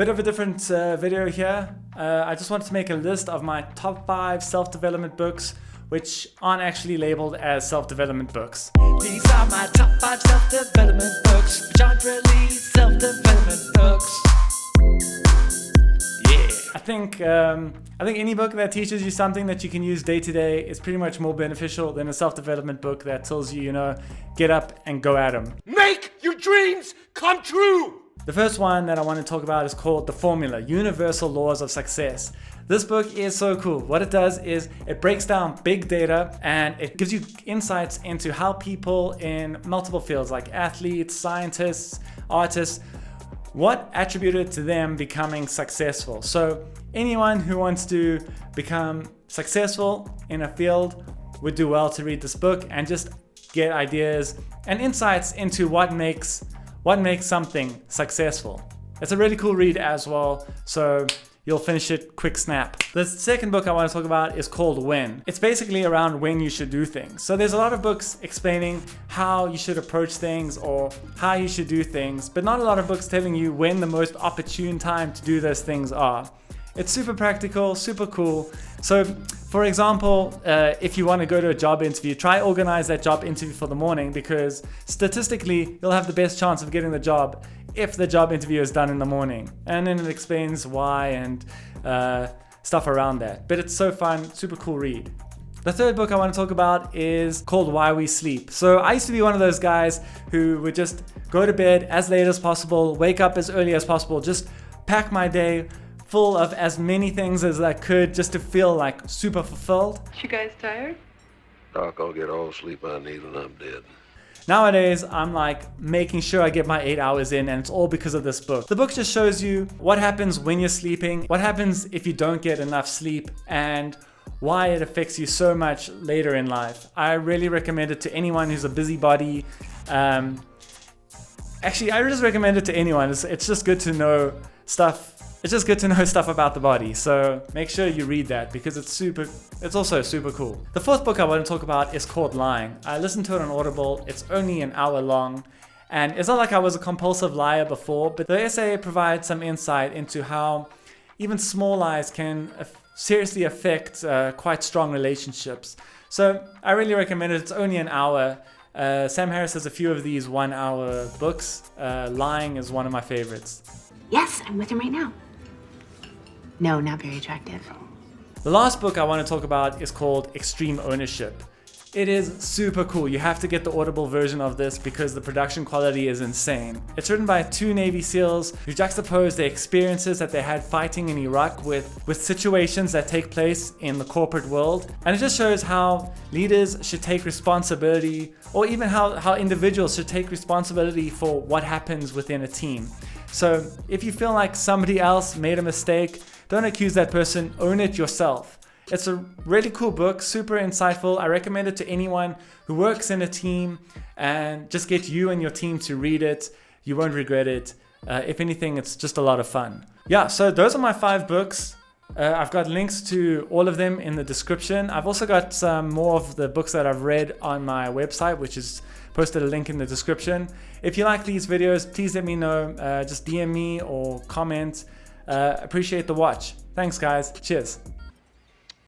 Bit of a different video here. I just wanted to make a list of my top 5 self-development books which aren't actually labeled as self-development books. These are my top 5 self-development books, which aren't really self-development books. Yeah. I think any book that teaches you something that you can use day to day is pretty much more beneficial than a self-development book that tells you, get up and go at 'em. Make your dreams come true! The first one that I want to talk about is called The Formula, Universal Laws of Success. This book is so cool. What it does is it breaks down big data and it gives you insights into how people in multiple fields like athletes, scientists, artists, what attributed to them becoming successful. So anyone who wants to become successful in a field would do well to read this book and just get ideas and insights into what makes something successful. It's a really cool read as well, so you'll finish it quick snap. The second book I want to talk about is called When. It's basically around when you should do things. So there's a lot of books explaining how you should approach things or how you should do things, but not a lot of books telling you when the most opportune time to do those things are. It's super practical, super cool. So for example, if you want to go to a job interview, try organize that job interview for the morning, because statistically you'll have the best chance of getting the job if the job interview is done in the morning. And then it explains why and stuff around that. But it's so fun, super cool read. The third book I want to talk about is called Why We Sleep. So I used to be one of those guys who would just go to bed as late as possible, wake up as early as possible, just pack my day full of as many things as I could just to feel like super fulfilled. You guys tired? Doc, I'll get all the sleep I need when I'm dead. Nowadays, I'm like making sure I get my 8 hours in, and it's all because of this book. The book just shows you what happens when you're sleeping, what happens if you don't get enough sleep, and why it affects you so much later in life. I really recommend it to anyone who's a busybody. Actually, I just recommend it to anyone. It's just good to know stuff. It's just good to know stuff about the body, so make sure you read that because it's also super cool. The fourth book I want to talk about is called Lying. I listened to it on Audible. It's only an hour long, and it's not like I was a compulsive liar before, but the essay provides some insight into how even small lies can seriously affect quite strong relationships. So I really recommend it. It's only an hour. Sam Harris has a few of these 1 hour books. Lying is one of my favorites. Yes, I'm with him right now. No, not very attractive. The last book I want to talk about is called Extreme Ownership. It is super cool. You have to get the Audible version of this because the production quality is insane. It's written by 2 Navy SEALs who juxtapose their experiences that they had fighting in Iraq with situations that take place in the corporate world. And it just shows how leaders should take responsibility, or even how individuals should take responsibility for what happens within a team. So if you feel like somebody else made a mistake, don't accuse that person, own it yourself. It's a really cool book, super insightful. I recommend it to anyone who works in a team, and just get you and your team to read it. You won't regret it. If anything, it's just a lot of fun. Yeah, so those are my 5 books. I've got links to all of them in the description. I've also got some more of the books that I've read on my website, which is posted a link in the description. If you like these videos, please let me know. Just DM me or comment. Appreciate the watch. Thanks guys. Cheers.